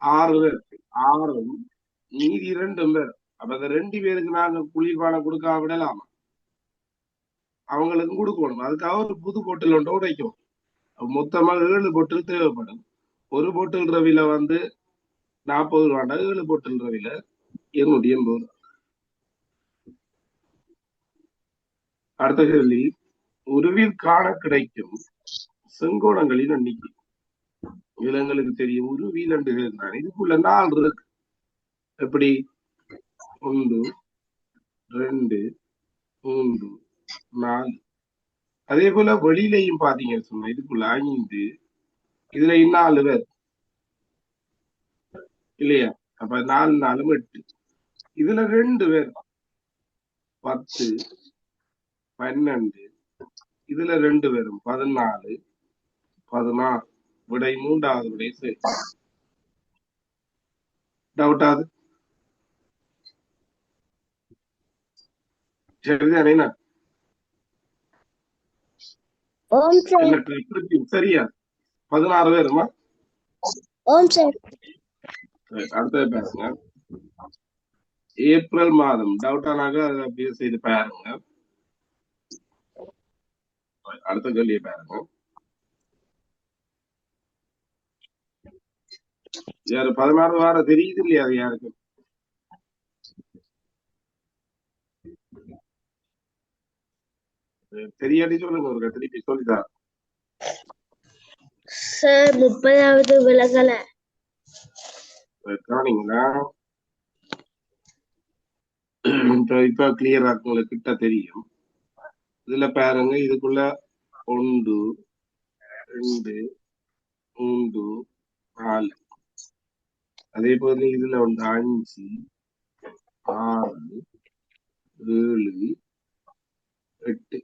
6 பேர். 6ம் மீதி 2 பேர். அப்ப அந்த 2 பேருக்கு நாங்க குளிர்பானம் கொடுக்காம விடலாமா? அவங்களுக்கும் கொடுக்கணும். அதுக்காக ஒரு புது பொட்டில் ஒன்று உடைக்கும். மொத்தமா 7 பொட்டில் தேவைப்படும். ஒரு பொட்டில் ரவில 40 ரூபாண்டா 7 பொட்டில் ரவில 280 ரூபா. அடுத்த கேள்வி, உருவில் காண கிடைக்கும் செங்கோணங்களின் எண்ணிக்கை. இளங்களுக்கு தெரியும் உருவில் என்று கேட்கிறான். இதுக்குள்ள 4 இருக்கு. எப்படி? 1 2 3 4. அதே போல வெளியிலையும் பாத்தீங்கன்னு சொன்னா இதுக்குள்ள 5, இதுல 4 பேர் இல்லையா? அப்ப 4 4 8. இதுல 2 பேர் 10 12. இதுல 2 பேரும் 14 16. விடை 3வது விடை சரி. டவுட்டாது? சரிதானே? சரியா? 16 பேருமா? அடுத்தது பேசுங்க. ஏப்ரல் மாதம் டவுட்டானாக அதை அப்படியே செய்து பாருங்க. அடுத்த கேள்வியை பாருங்க. யாரு 16 வார தெரியுது இல்லையா? அது யாருக்கு தெரியாட்டி சொல்லுங்க. ஒரு திருப்பி சொல்லிதான். 30வது விலகல காணீங்களா? இப்ப கிளியரா உங்களுக்கு கிட்ட தெரியும். இதுல பாருங்க, இதுக்குள்ள 1 2 3 4. அதே போல இதுல 5 6 7 8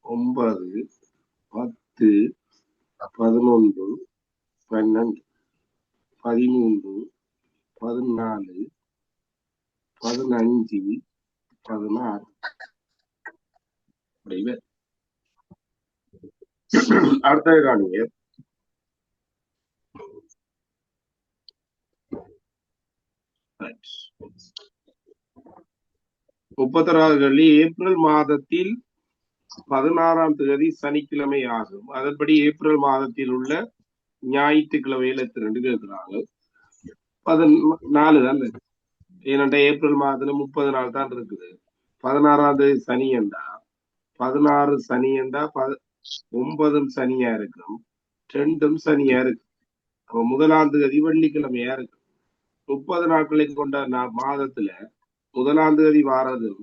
9 10 11 12 13 14 15 16. அடுத்த காணுங்க. முப்பத்தொராவது ஏப்ரல் மாதத்தில் 16ஆம் தேதி சனிக்கிழமை ஆகும். அதன்படி ஏப்ரல் மாதத்தில் உள்ள ஞாயிற்றுக்கிழமையில எத்தனை கேட்கிறாங்க. 14 தான். ஏனென்றா ஏப்ரல் மாதத்துல 30 நாள் தான் இருக்குது. 16ஆம் தேதி சனி என்றா 16 சனி என்றா 9 சனியா இருக்கும், 2 சனியா இருக்கு. அப்ப 1ஆம் தேதி வெள்ளிக்கிழமையா இருக்கு. 30 நாட்களை கொண்ட மாதத்துல 1ஆம் தேதி வாரதும்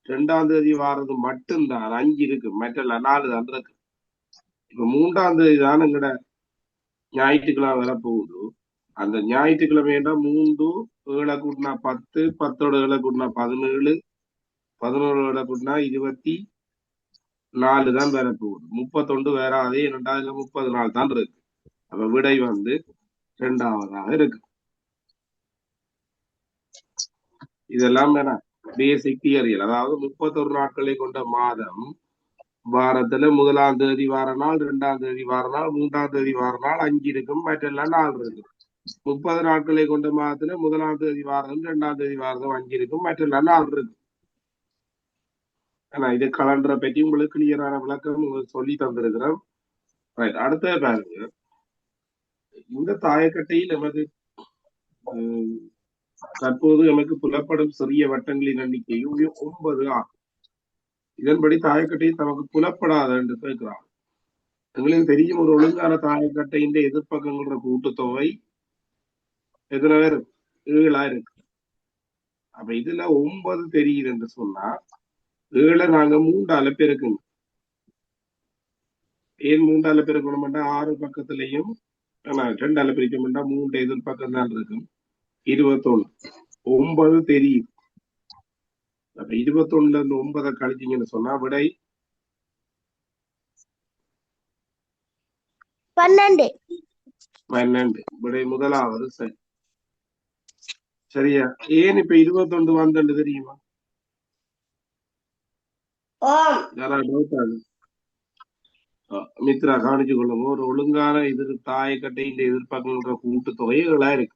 2ஆம் தேதி வாரதும் மட்டும்தான் 5 இருக்கு. மற்ற 4 தான் இருக்கு. இப்ப 3ஆம் தேதி தான் எங்கட ஞாயிற்றுக்கிழமை வரப்போகுது. அந்த ஞாயிற்றுக்கிழமைன்னா 3 7 கூட்டினா 10, 10 7 கூட்டினா 17, 11 கூட்டினா 24 தான் வரப்போகுது. 31 வேறாதே. 2030 நாள் தான் இருக்கு. அப்ப விடை 2ஆவதாக இருக்கு. இதெல்லாம் பேசிக் தியரியல். அதாவது 31 நாட்களை கொண்ட மாதம் வாரத்துல 1ஆம் தேதி வார நாள், 2ஆம் தேதி வார நாள், 3ஆம் தேதி வார நாள் 5 இருக்கும். மற்றெல்லாம் 4 இருக்கும். 30 நாட்களை கொண்ட மாதத்துல 1ஆம் தேதி வாரம், 2ஆம் தேதி வாரம் 5 இருக்கும். மற்றெல்லாம் 4 இருக்கும். ஆனா இது கலண்டரை பற்றி உங்களுக்கு கிளியரான விளக்கம் சொல்லி தந்திருக்கிறோம். அடுத்த பாருங்க. இந்த தாயக்கட்டையில் எமது தற்போது எமக்கு புலப்படும் சிறிய வட்டங்களின் எண்ணிக்கை 9 ஆகும். இதன்படி தாயக்கட்டை தமக்கு புலப்படாத என்று கேட்கிறார். எங்களுக்கு தெரியும் ஒரு ஒழுங்கான தாயக்கட்டையின் எதிர்ப்பக்கங்கள கூட்டுத்தொகை எத்தனை பேர்? 7 இருக்கு. அப்ப இதுல 9 தெரியுது என்று சொன்னா 7 நாங்க 3ஆல பெருக்கணும். ஏன் 3ஆல பெருக்கணும்னா 6 பக்கத்திலையும் 2ஆல பிரிக்கணும்னா 3 எதிர்ப்பக்கம் தான் இருக்கும். 21. 9 தெரியுது. அப்ப 21ல இருந்து 9 கழிச்சீங்கன்னு சொன்னா விடை 12. விடை 1வது சரி. சரியா? ஏன் இப்ப 21 வந்தது தெரியுமா? யாராவது டவுட் ஆகுது? மித்ரா கவனிச்சு கொள்ளுங்க. ஒரு ஒழுங்கான தாயக்கட்டையின் எதிர்பார்க்கின்ற கூட்டுத்தொகை 7 இருக்கு.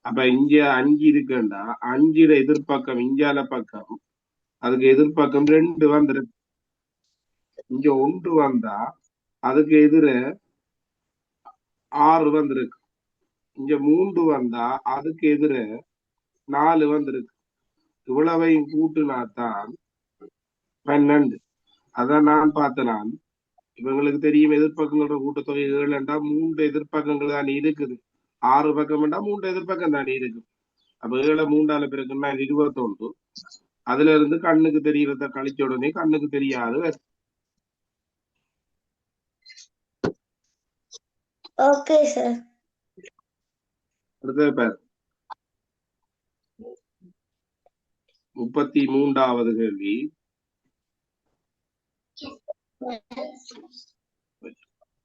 அப்ப இங்க 5 இருக்குண்டா 5 எதிர்பார்க்கம் இஞ்சால பக்கம் அதுக்கு எதிர்பார்க்கம் 2 வந்துருக்கு. இங்க 1 வந்தா அதுக்கு எதிர 6 வந்திருக்கு. இங்க 3 வந்தா அதுக்கு எதிர 4 வந்திருக்கு. இவ்வளவையும் கூட்டுனாத்தான் 12. அதான் நான் பார்த்தேன். இவங்களுக்கு தெரியும் எதிர்பக்கங்களோட கூட்டத்தொகை 7 3 எதிர்பக்கங்கள் தான் இருக்குது. 6 பக்கம் 3 எதிர்பக்கம் தானே இருக்கு. அப்ப 7 3ஆல பிறகுன்னா 21. அதுல இருந்து கண்ணுக்கு தெரியறத கழிச்ச உடனே கண்ணுக்கு தெரியாது. Okay sir. அடுத்தது பேர் 33வது கேள்வி.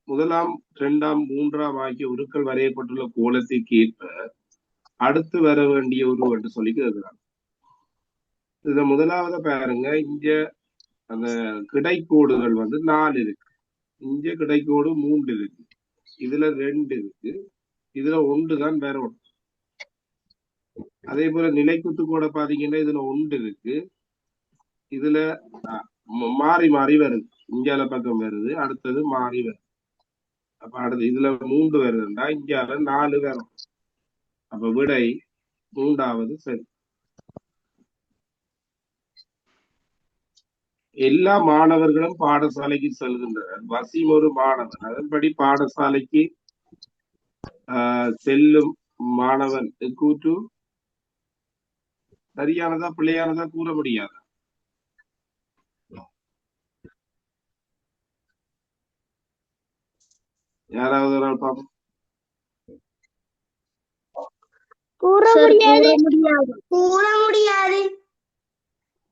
முதலாம், இரண்டாம், மூன்றாம் ஆகிய உருக்கள் வரையப்பட்டுள்ள கோலத்திற்கு ஏற்ப அடுத்து வர வேண்டிய உருவம் என்று சொல்லி கேட்கிறாங்க. இதுல முதலாவது பாருங்க, இங்க அந்த கிடைக்கோடுகள் 4 இருக்கு. இங்க கிடைக்கோடு 3 இருக்கு. இதுல 2 இருக்கு. இதுல 1 தான் வேற ஒன்று. அதே போல நிலைக்குத்து கூட பாத்தீங்கன்னா இதுல 1 இருக்கு. இதுல மாறி மாறி வருது. இந்தியால பக்கம் வருது, அடுத்தது மாறி வருது. அப்ப அடுத்து இதுல 3 வருதுன்னா இந்தியால 4 வரும். அப்ப விடை 3வது சரி. எல்லா மாணவர்களும் பாடசாலைக்கு செல்கின்றனர். வசீம் ஒரு மாணவன். அதன்படி பாடசாலைக்கு செல்லும் மாணவன் கூற்று சரியானதா பிள்ளையானதா கூற முடியாது. யாராவது ஒரு ஆள் பாப்போம். கூற முடியாது.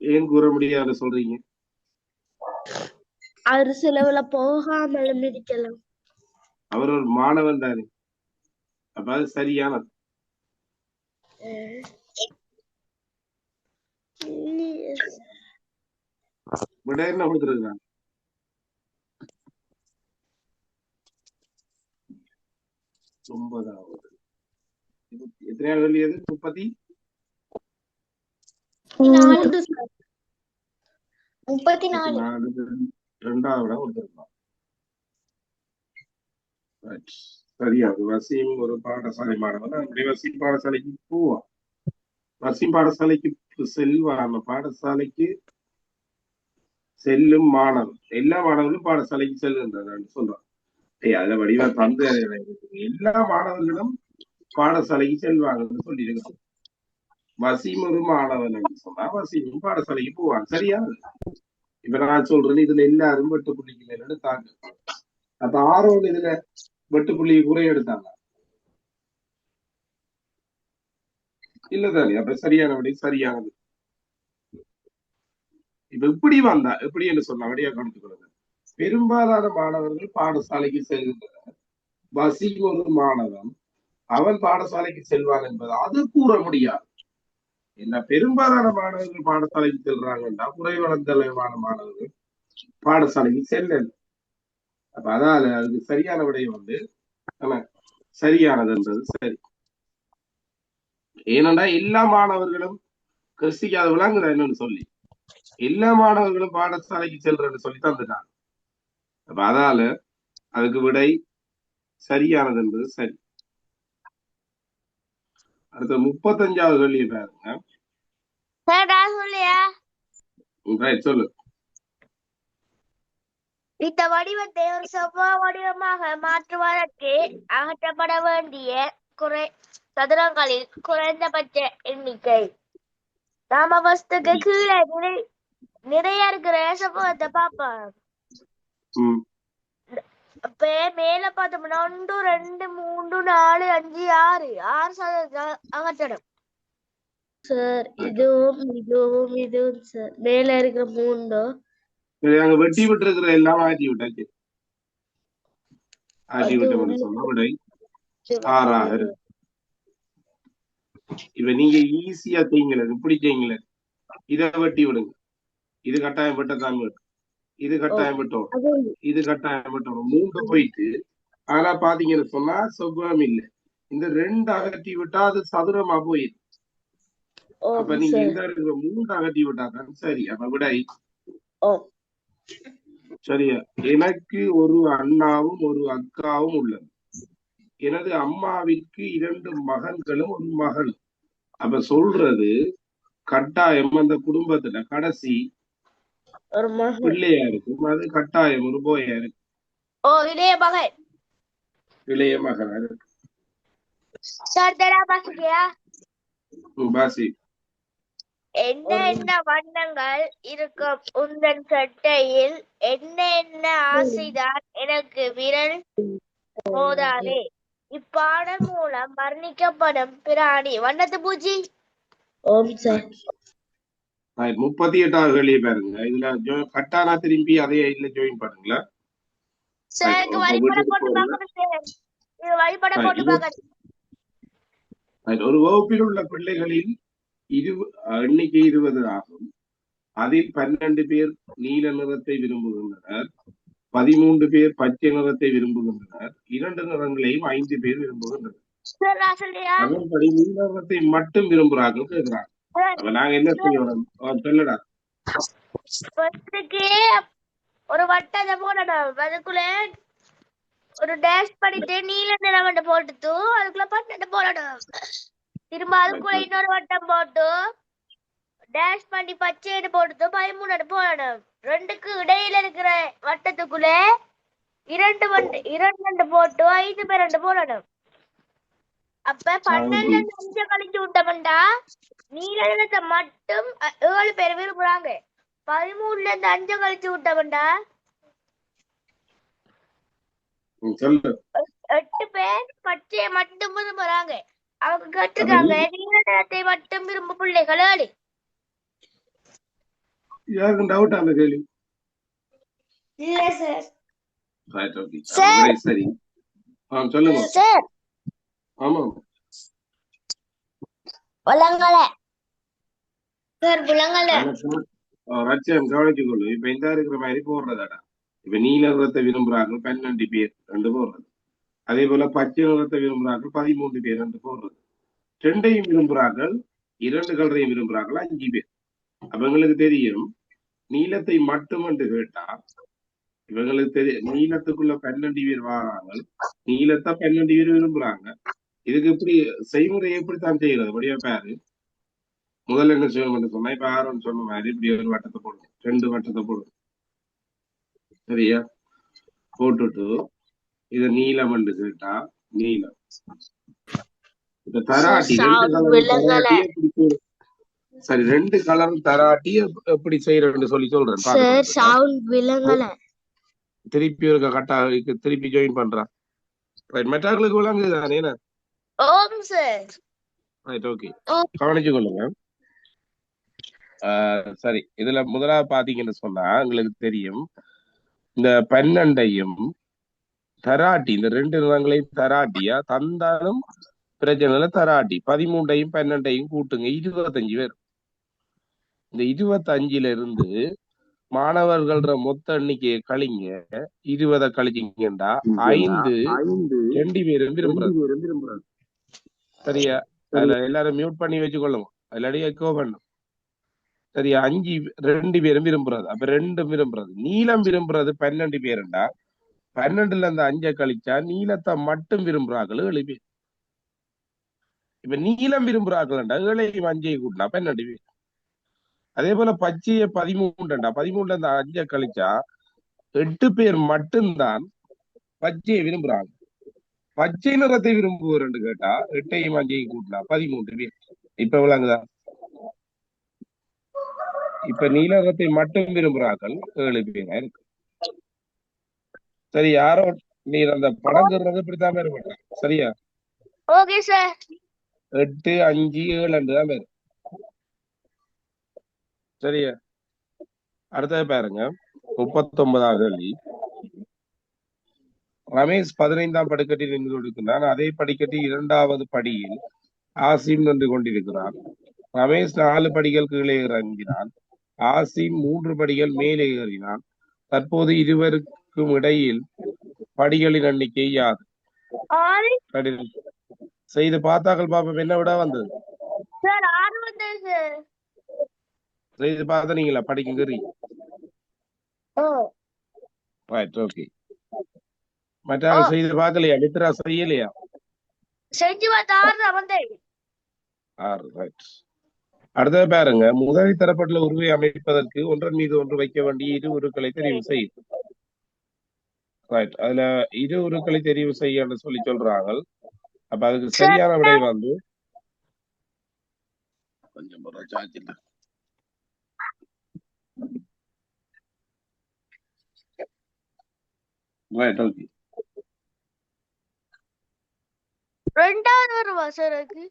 ஏன் கூற முடியாது சொல்றீங்க? அவர் சிலவுல போகாமலும் இருக்கலாம். அவர் ஒரு மாணவன் தானே. அப்ப அது சரியானது. விட என்ன கொடுத்துருக்காங்க? 9வது. எத்தனையாவது கேள்வி அது? 34. 2வது கொடுத்திருக்கலாம். சரியா? வசீம் ஒரு பாடசாலை மாணவன். வசீம் பாடசாலைக்கு போவான். வசீம் பாடசாலைக்கு செல்வான். பாடசாலைக்கு செல்லும் மாணவன். எல்லா மாணவர்களும் பாடசாலைக்கு செல்கின்றனர் சொல்றான். அதுல வடிவா தந்து எல்லா மாணவர்களும் பாடசாலைக்கு செல்வாங்கன்னு சொல்லியிருக்கோம். வசீம் ஒரு மாணவன் சொன்னா வசீமும் பாடசாலைக்கு போவான். சரியா? இப்ப நான் சொல்றேன் இதுல எல்லாரும் வெட்டுப்புள்ளிக்கு மேல எடுத்தாங்க. அப்ப ஆரோடு இதுல வெட்டுப்புள்ளியை குறைய எடுத்தாங்க இல்லதானே? அப்ப சரியான விடை சரியானது. இப்ப இப்படி வந்தா எப்படி என்று சொன்ன வழியா கவனித்துக் பெரும்பாலான மாணவர்கள் பாடசாலைக்கு செல்கின்றனர். வசீம் ஒரு மாணவன், அவன் பாடசாலைக்கு செல்வான் என்பது அது கூற முடியாது. என்ன பெரும்பாலான மாணவர்கள் பாடசாலைக்கு செல்றாங்கன்னா குறைவளந்தளவான மாணவர்கள் பாடசாலைக்கு செல்லல. அப்ப அதால அதுக்கு சரியான விடை சரியானதுன்றது சரி. ஏனென்றா எல்லா மாணவர்களும் கிறிஸ்திக்காத விளங்குற என்னன்னு சொல்லி எல்லா மாணவர்களும் பாடசாலைக்கு செல்றன்னு சொல்லி தந்துட்டாங்க. அப்ப அதால அதுக்கு விடை சரியானது என்பது சரி. அடுத்த 35வது கேள்வி பாருங்க. சொல்லு. இந்த வடிவத்தை ஒரு செவ்வாய் வடிவமாக மாற்றுவதற்கு அகற்றப்பட வேண்டிய சதுரங்களில் குறைந்தபட்ச எண்ணிக்கை. நாம வஸ்துக்கு கீழே நிறைய இருக்கிற செவ்வகத்தை பார்ப்போம். அப்ப மேல பார்த்தோம்னா 1 2 3 4 5 6 சதவீதம் அகற்றணும் சார். இதுவும் சார் மேல இருக்கிற 3 அங்க வெட்டி விட்டு இருக்கிற எல்லாம் ஆட்டி விட்டாச்சு. ஆட்டி விட்டு சொன்ன விடை 6ஆக இருக்கு. இப்ப நீங்க ஈஸியா செய்யுங்கள, இப்படி செய்யுங்கள, இதை வெட்டி விடுங்க. இது கட்டாயம் வெட்டத்தான் வேணும். இது கட்டாயம் விட்டோம், இது கட்டாயம் விட்டோம். 3 போயிட்டு ஆனா பாத்தீங்கன்னு சொன்னா செவ்வகம் இல்லை. இந்த 2 அகற்றி விட்டா அது சதுரமா போயிடும். அப்ப நீங்க இந்த 3 அகற்றி விட்டாதான் சரி. அப்ப விடை சரியா? எனக்கு ஒரு அண்ணாவும் ஒரு அக்காவும் உள்ளது. எனது அம்மாவிற்கு 2 மகன்களும் ஒரு மகளும். அப்ப சொல்றது கட்டாயம் அந்த குடும்பத்துல கடைசி ஒரு பிள்ளையா இருக்கும். அது கட்டாயம் ஒரு போயா இருக்கும். இளைய மகன். இளைய மகன் இருக்கு. பாசி என்ன என்ன வண்ணங்கள் இருக்கும் உந்தன் சட்டையில், என்ன என்ன ஆசைதான் எனக்கு விரல் போதாதே. இப்பாடம் மூலம் வர்ணிக்கப்படும் பிராணி வண்ணத்து பூச்சி. 38வது கேள்வி பாருங்க. இதுல கட்டானா திரும்பி அதே இதுல ஜாயின் பண்ணுங்களா? ஒரு வகுப்பில் உள்ள பிள்ளைகளில் எண்ணிக்கை 20 ஆகும். அதில் 12 பேர் நீல நிறத்தை விரும்புகின்றனர், 13 பேர் பச்சை நிறத்தை விரும்புகின்றனர், 2 நிறங்களையும் 5 பேர் விரும்புகின்றனர். அதன்படி நீல நிறத்தை மட்டும் விரும்புகிறார்கள் கேட்கிறாங்க. அப்ப நாங்க என்ன செய்யணும்? சொல்லடா. ஒரு வட்டத்தை போடணும், அதுக்குள்ள ஒரு டேஷ் பண்ணிட்டு நீல நிறம் போட்டு அதுக்குள்ள பட்டத்தை போடணும். திரும்ப அதுக்குள்ள இன்னொரு வட்டம் போட்டு டேஷ் பண்ணி பச்சைன்னு போட்டு 13 போடணும். 2க்கு இடையில இருக்கிற வட்டத்துக்குள்ள 2 போட்டு 5 2 போடணும். அப்ப 12 5 கழிச்சு விட்டோம்டா நீல நிறத்தை மட்டும் 7 பேர் விரும்புறாங்க. 13ல இருந்து 5 கழிச்சு விட்டோம்டா 8 பேர் பச்சையை மட்டும் விரும்புறாங்க. அவங்க கேட்டிருக்காங்க நீல நிறத்தை மட்டும் விரும்பும் பிள்ளைகள் 7. யாருக்கும் டவுட் அந்த கேள்வி? இல்ல சார். சரி சொல்லுங்க சார். ஆமா புலங்கல சார், புலங்கல ரச்சம் கவனிச்சுக்கொள்ளு. இப்ப இந்த இருக்கிற மாதிரி போடுறதாடா. இப்ப நீல நிறத்தை விரும்புறாங்க 12 பேர் 2 போடுறது. அதே போல பச்சை நிறத்தை விரும்புறாங்க 13 பேர் 2 போடுறது. 2ஐயும் விரும்புறார்கள், 2 கலரையும் விரும்புறார்கள் 5 பேர். அப்ப எங்களுக்கு தெரியும் நீளத்தை மட்டும் என்று கேட்டா இவங்களுக்கு தெரியும் நீளத்துக்குள்ள 12 பேர் வராங்க, நீளத்தை 12 பேர் விரும்புறாங்க. இதுக்கு எப்படி செய்முறையை எப்படித்தான் செய்யறது? அப்படியே பாரு. முதல்ல என்ன செய்யணும் சொன்னா, இப்ப ஆரோன்னு சொன்ன மாதிரி இப்படி ஒரு வட்டத்தை போடணும், 2 வட்டத்தை போடணும். சரியா? போட்டுட்டு இத நீளம் என்று கேட்டா நீளம். இப்ப தராட்டி 2 கலர் சரி 2 கலர் தராட்டி எப்படி செய்யறேன்னு சொல்லி சொல்றேன். திருப்பி ஒரு கட்டா திருப்பி ஜாயின் பண்றான். மெட்டாக்களுக்கு விளங்குதானே? கவனிச்சு கொள்ளுங்க. சரி, இதுல முதலாவது பாத்தீங்கன்னு சொன்னா உங்களுக்கு தெரியும் இந்த 12ஐயும் தராட்டி இந்த 2 நிறங்களையும் தராட்டியா தந்தாலும் பிரச்சனை இல்லை. தராட்டி 13ஐயும் 12ஐயும் கூட்டுங்க 25 பேர். இந்த 25ல இருந்து மாணவர்கள மொத்த எண்ணிக்கையை கழிங்க, 20 கழிச்சிங்கண்டா 5 2 பேரும் விரும்புறாங்க. சரியா? அதுல எல்லாரும் மியூட் பண்ணி வச்சுக்கொள்ளுங்க, இல்லாடி எக்கோ பண்ணும். சரியா? 5 2 பேரும் விரும்புறது. அப்ப 2 விரும்புறது. நீளம் விரும்புறது 12 பேருண்டா 12ல இருந்து 5 கழிச்சா நீளத்தை மட்டும் விரும்புறார்கள் 7 பேர். இப்ப நீளம் விரும்புறார்கள்டா 7ஐயும் 5ஐயும் கூட்டினா 12 பேர். அதே போல பச்சையை 13ண்டா 13ல இருந்து 5 கழிச்சா 8 பேர் மட்டும்தான் பச்சையை விரும்புறாங்க. பச்சை நிறத்தை விரும்புவோர்னு கேட்டா 8ஐயும் 5ஐயும் கூட்டினா 13 பேர். இப்ப விளங்குதா? இப்ப நீல நிறத்தை மட்டும் விரும்புறார்கள் 7 பேரா இருக்கு. சரி, யாரோ நீ அந்த படங்கிறது இப்படித்தான் பேர் பண்ற. சரியா? 8 5 7 தான் பேரு. சரியா? அடுத்தது பாருங்க 39வது கேள்வி. ரமேஷ் 15ஆம் படிக்கட்டில் நின்று கொண்டிருக்கிறான். அதே படிக்கட்டில் 2வது படியில் ஆசிம் நின்று கொண்டிருக்கிறான். ரமேஷ் 4 படிகள் கீழே இறங்கினான். ஆசிம் 3 படிகள் மேலே ஏறினான். தற்போது இருவருக்கும் இடையில் படிகளின் எண்ணிக்கை யாது? ஆறு கடிதம் செய்து பார்த்தாக்கள் பாப்போம் என்ன விட வந்தது. சார் 6 வந்தது சார். செய்து பார்த்தா நீங்களா படிக்குங்கிறீ? ஓ ரைட், ஓகே. மற்ற செய்து பார்க்கலையா? நித்ரா செய்யலையா? செஞ்சு பார்த்தா 6 தான் வந்தேன். 6, ரைட். அடுத்தது பாருங்க, முதலில் தரப்பட்டுள்ள உருவை அமைப்பதற்கு ஒன்றன் மீது ஒன்று வைக்க வேண்டிய இரு உருக்களை தெரிவு செய்யும். ரைட், அதுல இரு உருக்களை தெரிவு செய்ய சொல்லி சொல்றாங்க. அப்ப அதுக்கு சரியான விடை வந்து கொஞ்சம் சார்ஜ் இல்ல. Right, okay. ரெண்டாவது வருவா சார் அதுக்கு